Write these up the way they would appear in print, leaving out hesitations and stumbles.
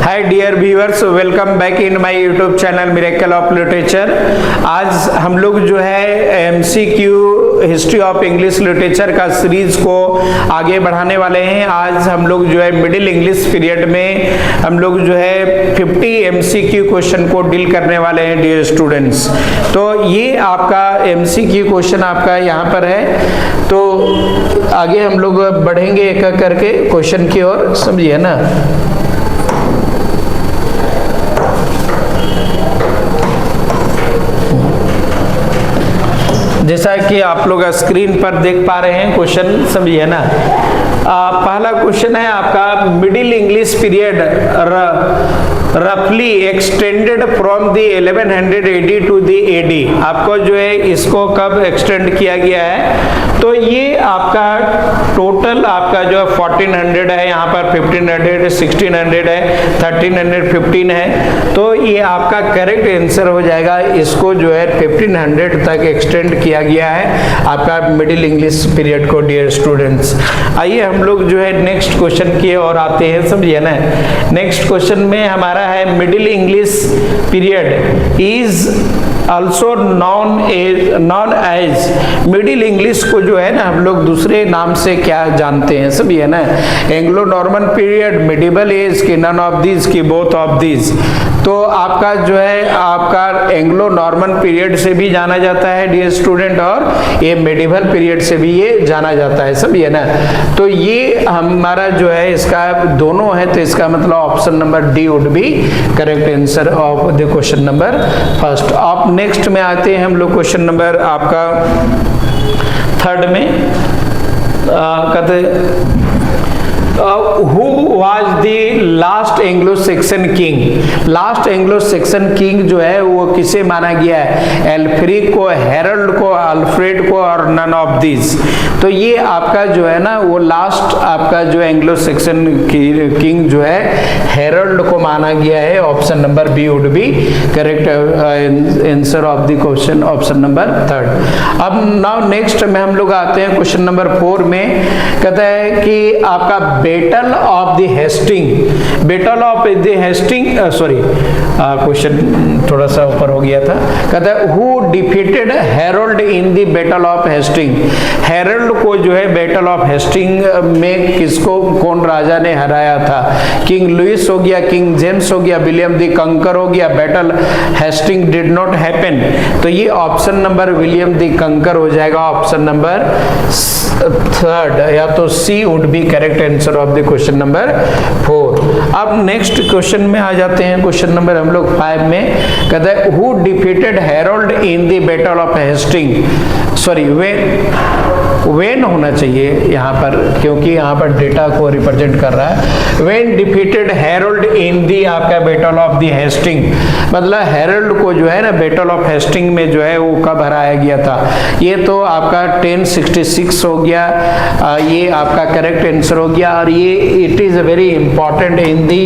Hi dear viewers, welcome back in my YouTube channel miracle of literature. आज हम लोग जो है MCQ history of English literature का सीरीज को आगे बढ़ाने वाले हैं। आज हम लोग जो है मिडिल इंग्लिश पीरियड में हम लोग जो है 50 एमसीक्यू क्वेश्चन को डील करने वाले हैं डियर स्टूडेंट्स। तो ये आपका एमसीक्यू क्वेश्चन आपका यहाँ पर है, तो आगे हम लोग बढ़ेंगे एक एक करके क्वेश्चन की ओर, समझिए ना। जैसा कि आप लोग स्क्रीन पर देख पा रहे हैं क्वेश्चन, समझिए ना। पहला क्वेश्चन है आपका, मिडिल इंग्लिश पीरियड रफली extended from the 1100 AD to the AD। आपको जो है इसको कब एक्सटेंड किया गया है, तो ये आपका टोटल आपका जो है 1400 है, यहाँ पर 1500, 1600 है, 1315 है। तो ये आपका करेक्ट आंसर हो जाएगा। इसको जो है 1500 तक एक्सटेंड किया गया है आपका मिडिल इंग्लिश पीरियड को डियर स्टूडेंट्स। आइए हम लोग जो है नेक्स्ट क्वेश्चन की ओर आते हैं, समझिए ना। नेक्स्ट क्वेश्चन में हमारा है, middle English period is also known age. Middle English को जो है ना हम लोग दूसरे नाम से क्या जानते हैं, समझिए ना। Anglo Norman period, medieval age, की नन ऑफ दीज, की बोथ ऑफ दीज। तो आपका जो है आपका एंग्लो नॉर्मन पीरियड से भी जाना जाता है डियर स्टूडेंट, और ये मिडिवल पीरियड से भी ये जाना जाता है, समझिए ना। तो ये हमारा जो है इसका दोनों है, तो इसका मतलब option number D would be correct answer of the question number first. आप नेक्स्ट में आते हैं हम लोग क्वेश्चन नंबर आपका थर्ड में। कहते who was the last Anglo-Saxon king? Last Anglo section king जो है वो किसे माना गया है? एल्फ्रिक को, हेरल्ड को, अल्फ्रेड को और नन ऑफ दिस। तो ये आपका जो है ना वो लास्ट आपका जो एंग्लो सेक्सन किंग जो है हेरल्ड को माना गया है। Option number B would be correct answer of the question, option number third. अब नाउ नेक्स्ट में हम लोग आते हैं क्वेश्चन नंबर 4 में। कहता है कि आपका battle of the Hasting, battle of the Hasting, sorry question थोड़ा सा ऊपर हो गया था। कहता है who defeated Harold in the battle of Hasting. Harold को जो है बैटल ऑफ हेस्टिंग में किसको, कौन राजा ने हराया था? किंग लुइस हो गया, किंग जेम्स हो गया, विलियम द कंकर हो गया। Battle Hasting did not happen, तो ये option number William the conqueror हो जाएगा, ऑप्शन नंबर थर्ड, या तो C would be correct answer of the question number 4। अब नेक्स्ट क्वेश्चन में आ जाते हैं, क्वेश्चन नंबर हम लोग 5 में। कहता है who defeated Harold in the battle of Hasting, sorry when होना चाहिए यहाँ पर, क्योंकि यहाँ पर डेटा को रिप्रेजेंट कर रहा है। वेन डिफीटेड हेरोल्ड इन दी आपका बैटल ऑफ दी हेस्टिंग, मतलब हेरोल्ड को जो है ना बैटल ऑफ हेस्टिंग में जो है वो कब हराया गया था? ये तो आपका 1066 हो गया, ये आपका करेक्ट आंसर हो गया। और ये it is very important in the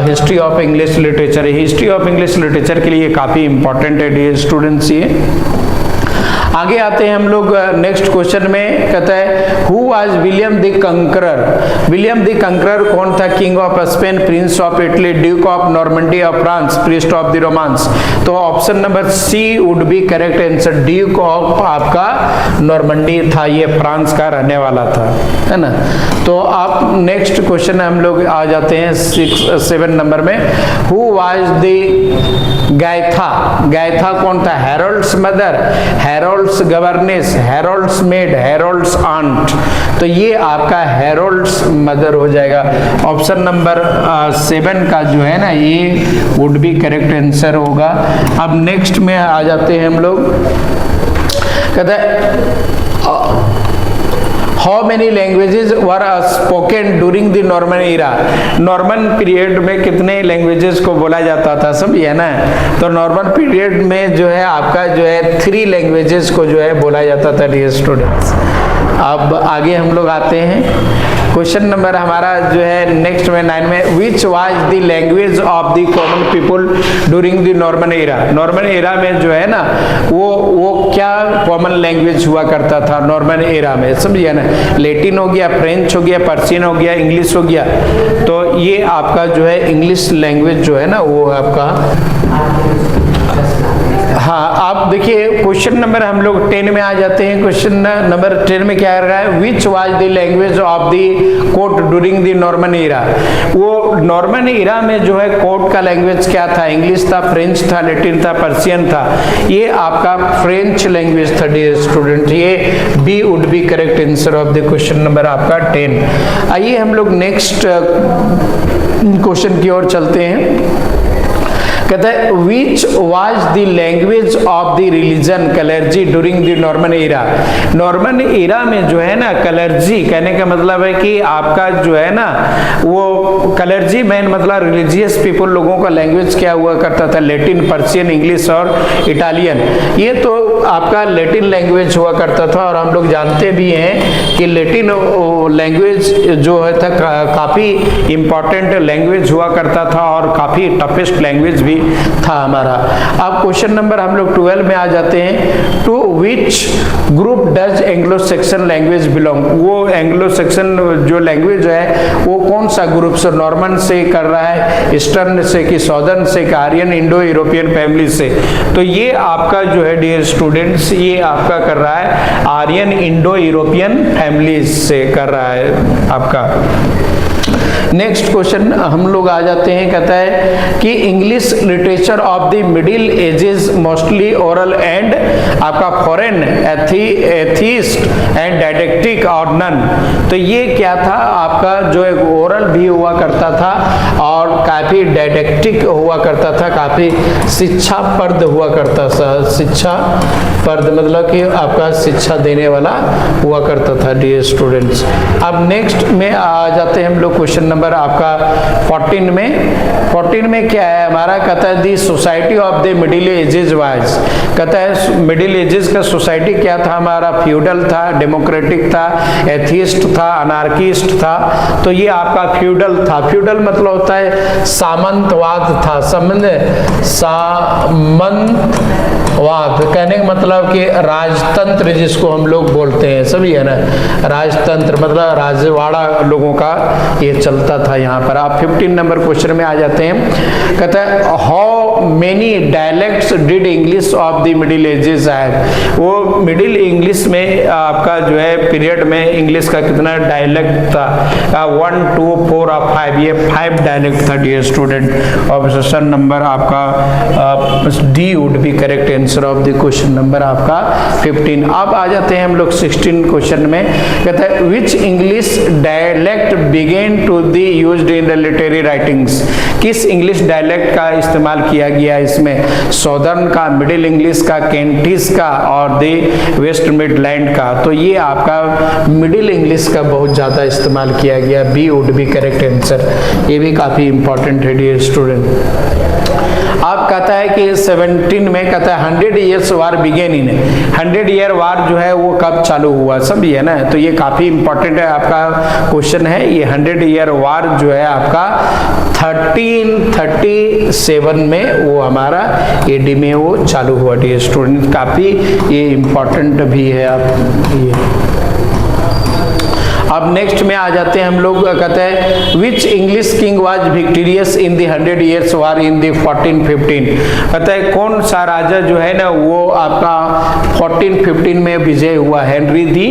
history of English literature. History of English literature के लिए काफ़ी इंपॉर्टेंट है डियर स्टूडेंट्स। ये आगे आते हैं हम लोग नेक्स्ट क्वेश्चन में। कहता है who was William the conqueror. William the conqueror कौन था? King of Spain, prince of Italy, duke of Normandy of France, priest of the Romans. तो option number C would be correct answer, duke of आपका Normandy था, ये France का रहने वाला था, है ना। तो आप नेक्स्ट क्वेश्चन हम लोग आ जाते हैं 7 नंबर में। Who was the Gytha. Gytha कौन था? Harold's mother, Harold's governess, Harold's maid, Harold's aunt. तो ये आपका हेरोल्ड्स मदर हो जाएगा। ऑप्शन नंबर 7 का जो है ना ये वुड बी करेक्ट आंसर होगा। अब नेक्स्ट में आ जाते हैं हम लोग। कहता है how many languages were spoken during the Norman era. Norman period में कितने लैंग्वेजेस को बोला जाता था, समझिए ना। तो नॉर्मन पीरियड में जो है आपका जो है 3 लैंग्वेजेस को जो है बोला जाता था डियर स्टूडेंट्स। अब आगे हम लोग आते हैं, क्वेश्चन नंबर हमारा जो है नेक्स्ट में 9 में, विच was the language of the common people during the Norman era. Norman era में जो है ना वो क्या कॉमन लैंग्वेज हुआ करता था नॉर्मन एरा में, समझिए ना। लैटिन हो गया, फ्रेंच हो गया, पर्शियन हो गया, इंग्लिश हो गया, तो ये आपका जो है इंग्लिश लैंग्वेज जो है ना वो आपका। हाँ, आप देखिए क्वेश्चन नंबर हम लोग 10 में आ जाते हैं। क्वेश्चन नंबर 10 में क्या रहा है, which was the language of the court during the Norman era. वो नॉर्मन एरा में जो है कोर्ट का लैंग्वेज क्या था, इंग्लिश था, फ्रेंच था, लैटिन था, पर्शियन था। ये आपका फ्रेंच लैंग्वेज था डियर स्टूडेंट। ये B would be correct answer of the question number आपका 10। आइए हम लोग नेक्स्ट क्वेश्चन की ओर चलते हैं। कहता है which was the language of the religion clergy during the Norman era. Norman era में जो है ना कलर्जी, कहने का मतलब है कि आपका जो है ना वो कलर्जी मैन मतलब रिलीजियस पीपल लोगों का लैंग्वेज क्या हुआ करता था, लैटिन, पर्शियन, इंग्लिश और इटालियन। ये तो आपका लैटिन लैंग्वेज हुआ करता था, और हम लोग जानते भी हैं कि लैटिन लैंग्वेज जो है था काफ़ी इम्पॉर्टेंट लैंग्वेज हुआ करता था और काफ़ी टफेस्ट लैंग्वेज भी था हमारा। अब क्वेश्चन नंबर हम लोग 12 में आ जाते हैं। To which group does Anglo Saxon language belong. वो एंग्लो सेक्शन जो लैंग्वेज है वो कौन सा ग्रुप से, नॉर्मन से कर रहा है, ईस्टर्न से कि सॉदर्न से, आर्यन इंडो यूरोपियन फैमिली से। तो ये आपका जो है डियर स्टूडेंट्स ये आपका कर रहा है आर्यन इंडो यूरोपियन फैमिली से कर रहा है आपका। नेक्स्ट क्वेश्चन हम लोग आ जाते हैं, कहता है कि English literature of the middle ages mostly oral and आपका फॉरेन एथीस्ट एंड डायडेक्टिक और नन। तो ये क्या था आपका जो एक ओरल भी हुआ करता था और काफी डायडेक्टिक हुआ करता था, काफी शिक्षाप्रद हुआ करता था। शिक्षाप्रद मतलब कि आपका शिक्षा देने वाला हुआ करता था डियर स्टूडेंट्स। अब नेक्स्ट में आ जाते हैं हम लोग क्वेश्चन नंबर आपका 14 में क्या है हमारा, कहता है the society of the middle ages wise. कहता है मिडिल एजेस का सोसाइटी क्या था हमारा, फ्यूडल था, डेमोक्रेटिक था, एथिस्ट था, अनार्किस्ट था। तो ये आपका फ्यूडल था। फ्यूडल मतलब होता है सामंतवाद था, सामंतवाद कहने का मतलब कि राजतंत्र जिसको हम लोग बोलते हैं, सभी है ना, राजतंत्र मतलब राजवाड़ा लोगों का ये चलता था यहाँ पर। आप 15 नंबर क्वेश्चन में आ जाते हैं। कहता है how many dialects did English of the middle ages have. वो मिडिल इंग्लिश में आपका जो है पीरियड में इंग्लिश का कितना डायलेक्ट था, 1 2 4 और 5, ये 5 डायलेक्ट था डियर स्टूडेंट। ऑप्शन नंबर आपका D would be correct answer of the question number आपका 15। अब आ जाते हैं हम लोग 16 क्वेश्चन में। कहता है which English dialect began to be used in the literary writings. किस इंग्लिश डायलेक्ट का इस्तेमाल किया गया इसमें, सॉदर्न का, मिडिल इंग्लिश का, कैंटिस का और द वेस्ट मिडलैंड का। तो ये आपका मिडिल इंग्लिश का बहुत ज़्यादा इस्तेमाल किया गया, B would be correct answer. ये भी काफ़ी इंपॉर्टेंट है डियर स्टूडेंट। आप कहता है कि 17 में कहता है 100 years war began in. 100 year वार जो है वो कब चालू हुआ, सब ये ना, तो ये काफ़ी इंपॉर्टेंट है आपका क्वेश्चन है। ये 100 ईयर वार जो है आपका 1337 में वो हमारा एडी में वो चालू हुआ डियर स्टूडेंट। काफ़ी ये इंपॉर्टेंट भी है आप ये। अब नेक्स्ट में आ जाते हैं हम लोग, कहते हैं which English king was victorious in the 100 years war in the 1415। कहता है कौन सा राजा जो है ना वो आपका 1415 में विजय हुआ, हेनरी दी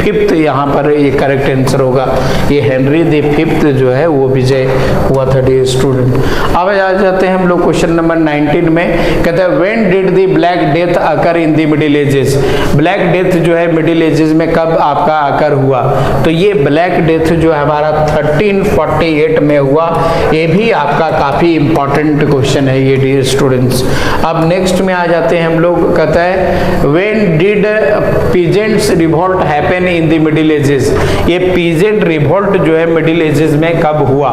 5th यहाँ पर ये करेक्ट आंसर होगा। ये हेनरी दी 5th जो है वो विजय हुआ था डियर स्टूडेंट। अब आ जाते हैं हम लोग क्वेश्चन नंबर 19 में। कहते हैं when did the black death occur in the middle ages. Black death जो है मिडिल एजेस में कब आपका अकर हुआ, तो ये ब्लैक डेथ जो है हमारा 1348 में हुआ। ये भी आपका काफी इंपॉर्टेंट क्वेश्चन है ये डियर स्टूडेंट्स। अब नेक्स्ट में आ जाते हैं हम लोग, कहता है when did peasants revolt happen in the middle ages. ये पीजेंट रिवोल्ट जो है मिडिल एजेस में कब हुआ?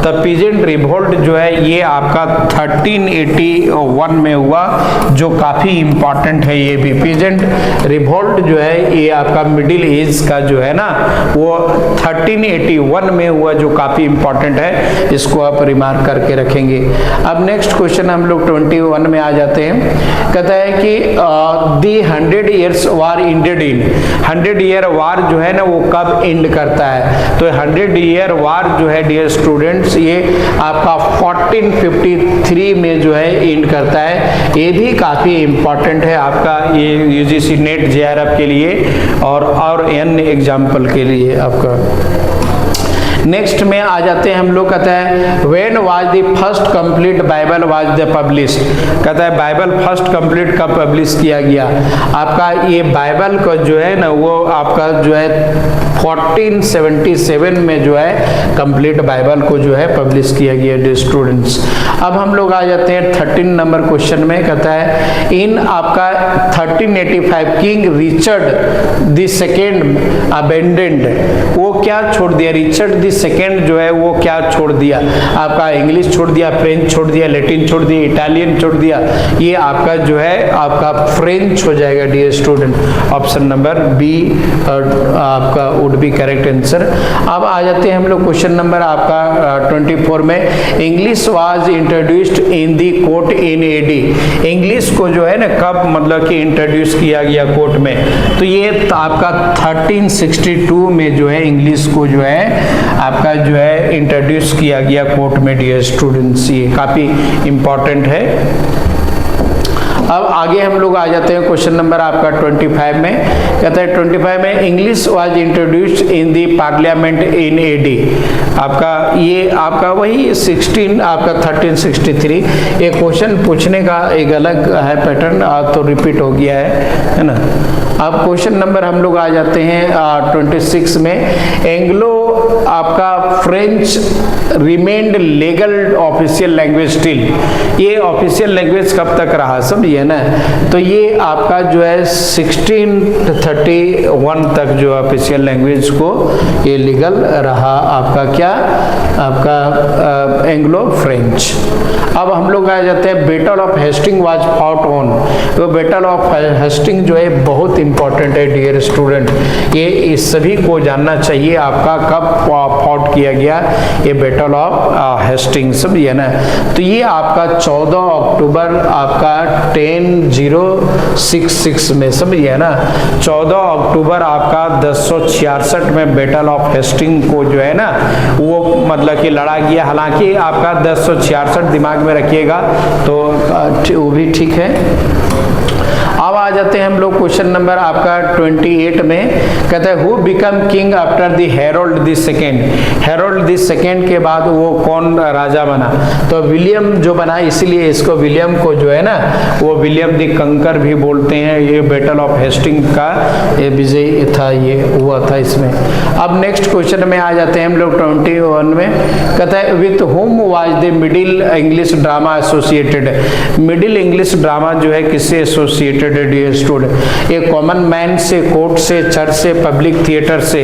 तब पीजेंट रिवोल्ट जो है ये आपका 1381 में हुआ, जो काफी इंपॉर्टेंट है। ये भी पीजेंट रिवोल्ट जो है ये आपका मिडिल एज का जो है ना वो 1381 में हुआ, जो काफी इंपॉर्टेंट है। इसको आप रिमार्क करके रखेंगे। अब नेक्स्ट क्वेश्चन हम लोग 21 में आ जाते हैं। कहता है कि दी 100 ईयर्स वार इंडेड इन। 100 ईयर वार जो है ना वो कब एंड करता है? तो 100 ईयर वार जो है डियर स्टूडेंट्स ये आपका 1453 में जो है एंड करता है। ये भी काफी इंपॉर्टेंट है आपका ये यूजीसी नेट जेआरएफ के लिए और एन एग्जाम्पल के लिए आपका। नेक्स्ट में आ जाते हैं हम लोग, कहता है when was the first complete Bible was the publish. कहता है बाइबल फर्स्ट कंप्लीट कब पब्लिश किया गया? आपका ये बाइबल को जो है ना वो आपका जो है 1477 में जो है कंप्लीट बाइबल को जो है पब्लिश किया गया डियर स्टूडेंट्स। अब हम लोग आ जाते हैं 13 नंबर क्वेश्चन में। कहता है इन आपका 1385 king Richard the second abandoned. वो क्या छोड़ दिया? रिचर्ड द सेकेंड जो है वो क्या छोड़ दिया? आपका इंग्लिश छोड़ दिया, फ्रेंच छोड़ दिया, लैटिन छोड़ दिया, इटालियन छोड़ दिया। ये आपका जो है आपका फ्रेंच हो जाएगा dear student. Option number B आपका वुड बी करेक्ट आंसर। अब आ जाते हैं हम लोग क्वेश्चन नंबर आपका 24 में। English was introduced in the court in AD. English को जो है ना कब मतलब कि इंट्रोड्यूस किया गया कोर्ट में? तो ये आपका 1362 में जो है इंग्लिश को जो है आपका जो है इंट्रोड्यूस किया गया कोर्ट में डियर स्टूडेंट्स। ये काफी इंपॉर्टेंट है। अब आगे हम लोग आ जाते हैं क्वेश्चन नंबर आपका 25 में। कहता है 25 में English was introduced in the parliament in AD. आपका ये आपका वही 16 आपका 1363। ये क्वेश्चन पूछने का एक अलग है पैटर्न, तो रिपीट हो गया है ना। अब क्वेश्चन नंबर हम लोग आ जाते हैं 26 में। एंग्लो आपका French remained legal official language still. ये ऑफिशियल लैंग्वेज कब तक रहा समझिए ना? तो ये आपका जो है 1631 तक जो ऑफिशियल लैंग्वेज को ये लीगल रहा आपका क्या आपका एंग्लो फ्रेंच। अब हम लोग आ जाते हैं battle of Hasting was fought on. तो बैटल ऑफ हेस्टिंग जो है बहुत इंपॉर्टेंट है डियर स्टूडेंट। ये इस सभी को जानना चाहिए आपका कब फॉट किया गया ये बैटल ऑफ हेस्टिंग समझिए ना। तो ये आपका 14 अक्टूबर आपका 1066 में समझिए ना। 14 अक्टूबर आपका 1066 में बैटल ऑफ हेस्टिंग को जो है ना वो मतलब कि लड़ा गया। हालांकि आपका 1066 दिमाग में रखिएगा तो वो भी ठीक है। अब आ जाते हैं हम लोग क्वेश्चन नंबर आपका 28 में। कहता है who become king after the Harold the second. Harold the second के बाद वो कौन राजा बना? तो विलियम जो बना, इसीलिए इसको विलियम को जो है ना वो विलियम द कंकर भी बोलते हैं। ये बैटल ऑफ हेस्टिंग का ये विजय था, ये हुआ था इसमें। अब नेक्स्ट क्वेश्चन में आ जाते हैं हम लोग 21 में। कहता है with home was the middle English drama associated. Middle English drama जो है किससे एसोसिएटेड डियर स्टूडेंट? ये कॉमन मैन से, कोर्ट से, चर्च से, पब्लिक थिएटर से।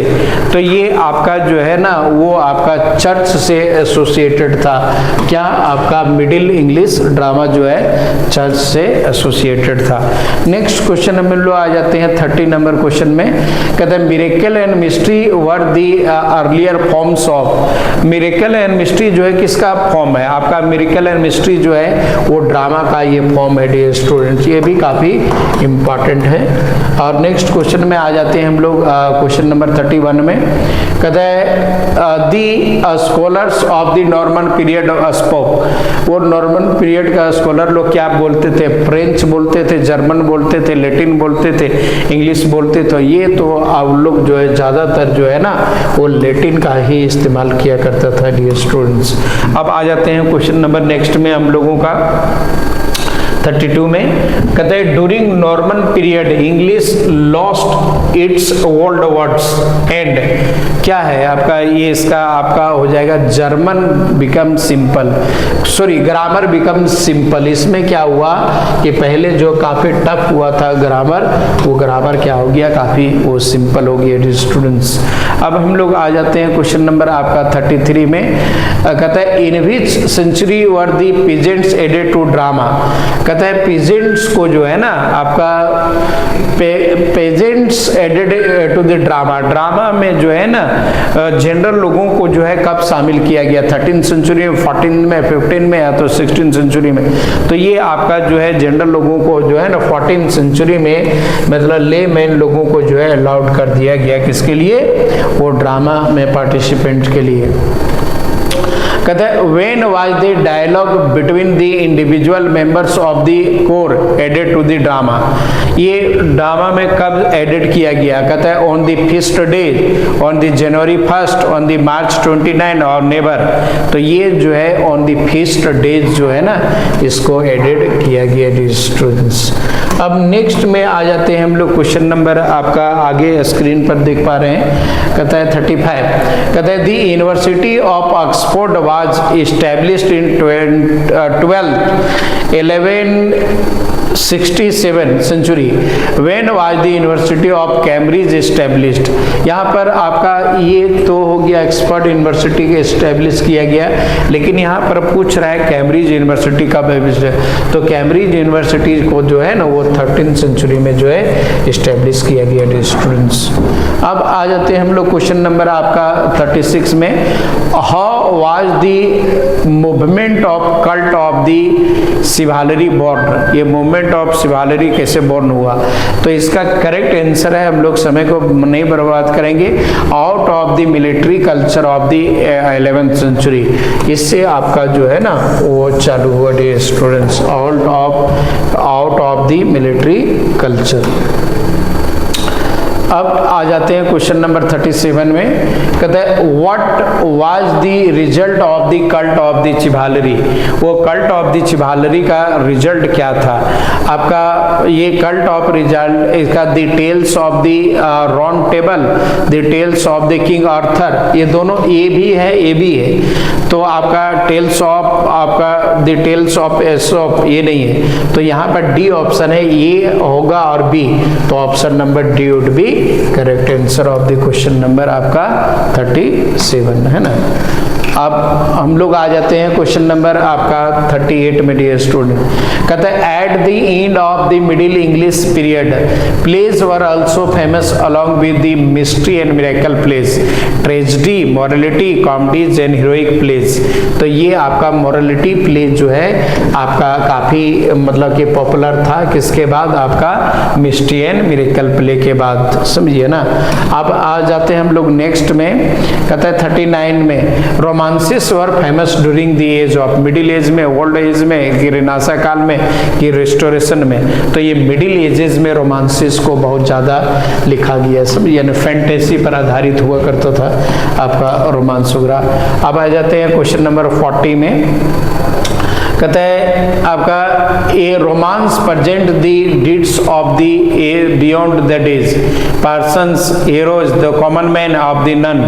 तो ये आपका जो है ना वो आपका चर्च से एसोसिएटेड था। क्या आपका मिडिल इंग्लिश ड्रामा जो है चर्च से एसोसिएटेड था। नेक्स्ट क्वेश्चन हम लोग आ जाते हैं 30 नंबर क्वेश्चन में। कहते हैं miracle and mystery were the earlier forms of. Miracle and mystery जो है किसका फॉर्म है? आपका मिरेकल एंड मिस्ट्री जो है वो ड्रामा का ये फॉर्म है डियर स्टूडेंट्स। ये भी काफी इंपॉर्टेंट है। और नेक्स्ट क्वेश्चन में आ जाते हैं हम लोग क्वेश्चन नंबर 31 में। कहता है the scholars of the Norman period spoke. वो नॉर्मन पीरियड का स्कॉलर लोग क्या बोलते थे? फ्रेंच बोलते थे, जर्मन बोलते थे, लैटिन बोलते थे, इंग्लिश बोलते थे। ये तो आप लोग जो है ज्यादातर जो है ना वो लैटिन का ही इस्तेमाल किया करता था डियर स्टूडेंट्स। अब आ जाते हैं क्वेश्चन नंबर नेक्स्ट में हम लोगों का 32 में कहते हैं during Norman period English lost its old words and क्या है आपका ये इसका आपका हो जाएगा German become simple, sorry grammar become simple. इसमें क्या हुआ कि पहले जो काफी टफ हुआ था ग्रामर, वो ग्रामर क्या हो गया काफी वो सिंपल हो गया स्टूडेंट्स। अब हम लोग आ जाते हैं क्वेश्चन नंबर आपका 33 में। कहता है in which century were the peasants added to drama. कहता है पीजेंट्स को जो है ना आपका pageants added to the drama, drama में जो है ना जनरल लोगों को जो है कब शामिल किया गया, 13 सेंचुरी में, 14 में, 15 में या तो 16 सेंचुरी में। तो ये आपका जो है जनरल लोगों को जो है ना 14 सेंचुरी में मतलब ले मैन लोगों को जो है अलाउड कर दिया गया, किसके लिए, वो ड्रामा में पार्टिसिपेंट के लिए। कहते हैं when was the dialogue between the individual members of the कोर एडेड टू द ड्रामा, ये ड्रामा में कब एडेड किया गया। कहता है on the feast day, on the January 1 on the March 29 और नेवर। तो ये जो है ऑन द फीस्ट डेज जो है ना इसको एडेड किया गया स्टूडेंट्स। अब नेक्स्ट में आ जाते हैं हम लोग क्वेश्चन नंबर आपका आगे स्क्रीन पर देख पा रहे हैं। कहता है 35, कहता है the university of Oxford was established in 1167 century. When was the university of Cambridge established. यहाँ पर आपका ये तो हो गया ऑक्सफोर्ड यूनिवर्सिटी के इस्टेब्लिश किया गया, लेकिन यहाँ पर पूछ रहा है कैम्ब्रिज यूनिवर्सिटी कब है। तो कैम्ब्रिज यूनिवर्सिटी को जो है ना वो 13 सेंचुरी में जो है इस्टेब्लिश किया गया स्टूडेंट्स। अब आ जाते हैं हम लोग क्वेश्चन नंबर आपका 36 में। How was the movement of cult of the chivalry born. ये मूवमेंट ऑफ शिवालरी कैसे बॉर्न हुआ, तो इसका करेक्ट आंसर है, हम लोग समय को नहीं बर्बाद करेंगे, out of the military culture of the 11th century. इससे आपका जो है ना वो चालू हुआ students, out of the military culture. अब आ जाते हैं क्वेश्चन नंबर 37 में। कहता है what was the result of the cult of the chivalry. वो कल्ट ऑफ द चिभालरी का रिजल्ट क्या था आपका, ये कल्ट ऑफ रिजल्ट इसका the tales of the round table, the tales of the king Arthur, ये दोनों ए भी है ए भी है। तो आपका टेल्स ऑफ आपका द टेल्स ऑफ एसोप ये नहीं है, तो यहाँ पर डी ऑप्शन है, ये होगा और बी, तो option number D would be correct answer of the question number आपका 37 है ना। अब हम लोग आ जाते हैं क्वेश्चन नंबर आपका 38 में डियर स्टूडेंट। कहता है at the end of the middle English period plays were also famous along with the mystery and miracle plays, tragedy, morality, comedies and heroic plays. तो ये आपका मॉरलिटी प्लेज जो है आपका काफी मतलब कि पॉपुलर था, किसके बाद आपका मिस्ट्री एंड मिरेकल प्ले के बाद, समझिए ना। अब आ जाते हैं हम लोग नेक्स्ट में। कहता है 39 में romances were famous during the age of, middle age में, ओल्ड एज में, कि रेनेसां काल में, कि रिस्टोरेशन में। तो ये मिडिल एजेस में रोमांसिस को बहुत ज्यादा लिखा गया, सब यानी फैंटेसी पर आधारित हुआ करता था आपका रोमांस वगैरह। अब आ जाते हैं क्वेश्चन नंबर 40 में। कहता है आपका a romance present the deeds of the beyond the days, persons, heroes, the common man of the nun.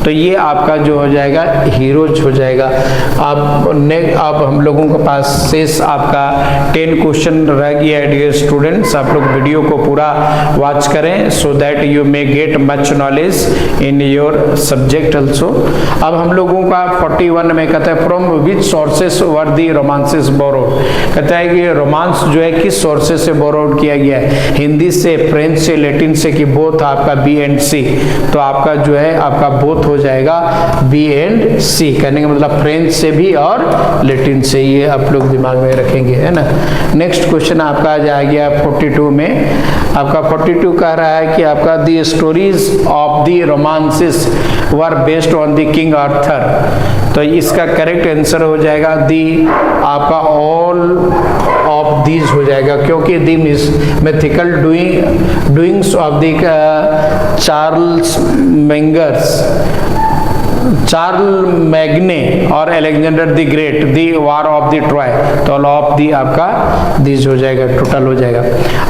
तो ये आपका जो हो जाएगा हीरोज हो जाएगा। अब हम लोगों के पास शेष आपका 10 क्वेश्चन रह गया है डियर स्टूडेंट्स। आप लोग वीडियो को पूरा वॉच करें so that you may get much knowledge in your subject also. अब हम लोगों का 41 में कहता है from which sources were the romances borrowed. कहता है कि रोमांस जो है किस सोर्सेस से बोरोड किया गया है, हिंदी से, फ्रेंच से, लैटिन से, कि बोथ आपका बी एंड सी। तो आपका जो है आपका बोथ हो जाएगा बी एंड सी, कहने का मतलब फ्रेंच से भी और लैटिन से, ये आप लोग दिमाग में रखेंगे है ना। नेक्स्ट क्वेश्चन आपका आ जाएगा 42 में। आपका 42 कह रहा है कि आपका the stories of the romances were based on the king Arthur. तो इसका करेक्ट आंसर हो जाएगा दी आपका ऑल ऑफ दीज हो जाएगा, क्योंकि the mythical doings of the Charlemagne's Charlemagne और Alexander the Great, the war of the Troy, तो ऑल ऑफ दी आपका दिस हो जाएगा, टोटल हो जाएगा।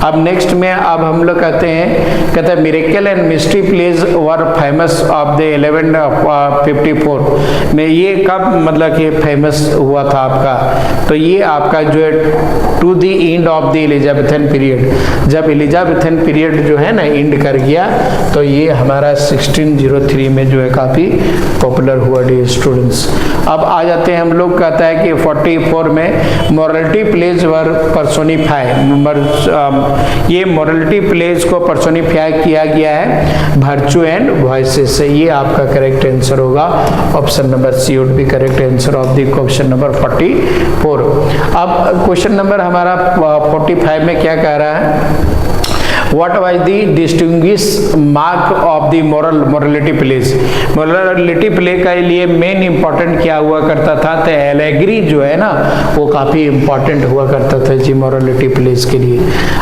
अब नेक्स्ट में अब हम लोग कहते हैं miracle and mystery plays were famous of the 1154 में, ये कब मतलब कि फेमस हुआ था आपका, तो ये आपका जो है to the end of the Elizabethan period, जब एलिजाबेथन पीरियड जो है ना एंड कर गया, तो ये हमारा 1603 में जो है काफ़ी पॉपुलर हुआ डी स्टूडेंट्स। अब आ जाते हैं हम लोग, कहता है कि 44 में मोरलिटी प्लेज वर पर्सोनिफाई, ये मोरलिटी प्लेज को पर्सोनिफाई किया गया है वर्चू एंड वॉइसेस से, ये आपका करेक्ट आंसर होगा, option number C would be correct answer of the question number 44। अब क्वेश्चन नंबर हमारा 45 में क्या कह रहा है, What was the distinguished mark of the morality plays? Morality play का लिए मेन इंपॉर्टेंट क्या हुआ करता था, तो एलेग्री जो है ना वो काफ़ी इंपॉर्टेंट हुआ करता था जी मोरलिटी प्लेस के लिए।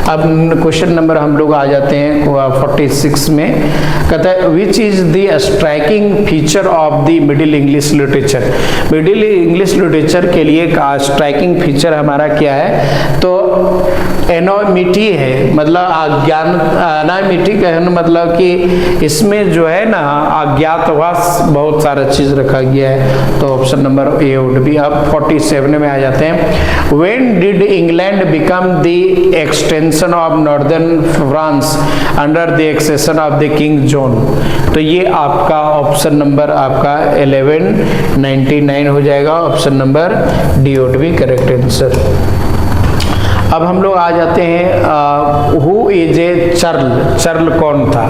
अब क्वेश्चन नंबर हम लोग आ जाते हैं 46 में, कहता है which is the striking feature of the middle English literature. Middle English literature के लिए का स्ट्राइकिंग फीचर हमारा क्या है, तो एनोमिटी है, मतलब अनामिटी कहने मतलब कि इसमें जो है ना अज्ञातवास बहुत सारा चीज रखा गया है, तो option number A would be. अब 47 में आ जाते हैं, when did England become the extension of northern France under the accession of the king John, तो ये आपका ऑप्शन नंबर आपका 1199 हो जाएगा, option number D would be correct answer. अब हम लोग आ जाते हैं हु इज ए चर्ल, चर्ल कौन था,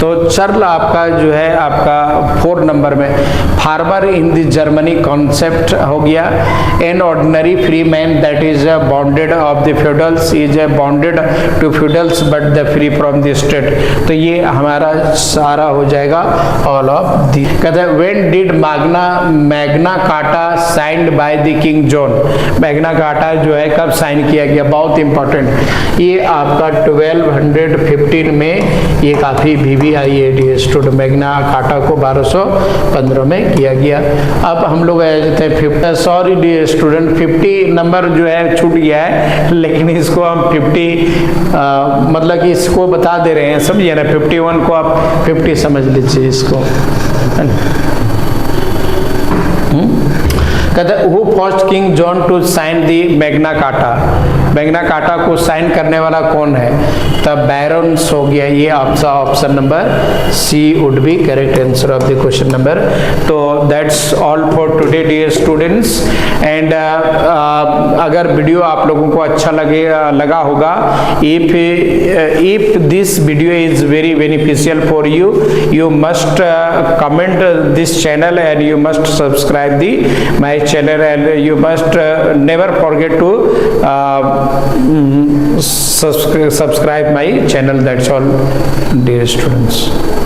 तो चर्ल आपका जो है आपका 4 नंबर में farmer in the Germany concept हो गया, an ordinary free man that is bonded of the feudals is bonded to feudals but the free from the state, तो ये हमारा सारा हो जाएगा ऑल ऑफ दी। कहते हैं when did Magna carta signed by the king John, Magna carta जो है कब साइन किया गया, बहुत इंपॉर्टेंट, ये आपका 1215 में ये काफ़ी VVIAD स्टूडेंट मैग्ना कार्टा को 1215 में किया गया। अब हम लोग सॉरी डी स्टूडेंट 50 नंबर जो है छूट गया है, लेकिन इसको हम 50 मतलब कि इसको बता दे रहे हैं, समझिए ना, 51 को आप 50 समझ लीजिए इसको। कहते who first king John to sign the Magna Carta, Magna Carta को साइन करने वाला कौन है, तब बैरन्स हो गया, ये आपका option number C would be correct answer of the question number. तो that's all for today dear students, and अगर वीडियो आप लोगों को अच्छा लगा होगा, if this video is very beneficial for you, you must comment this channel and you must subscribe the my channel and you must never forget to subscribe my channel. That's all dear students.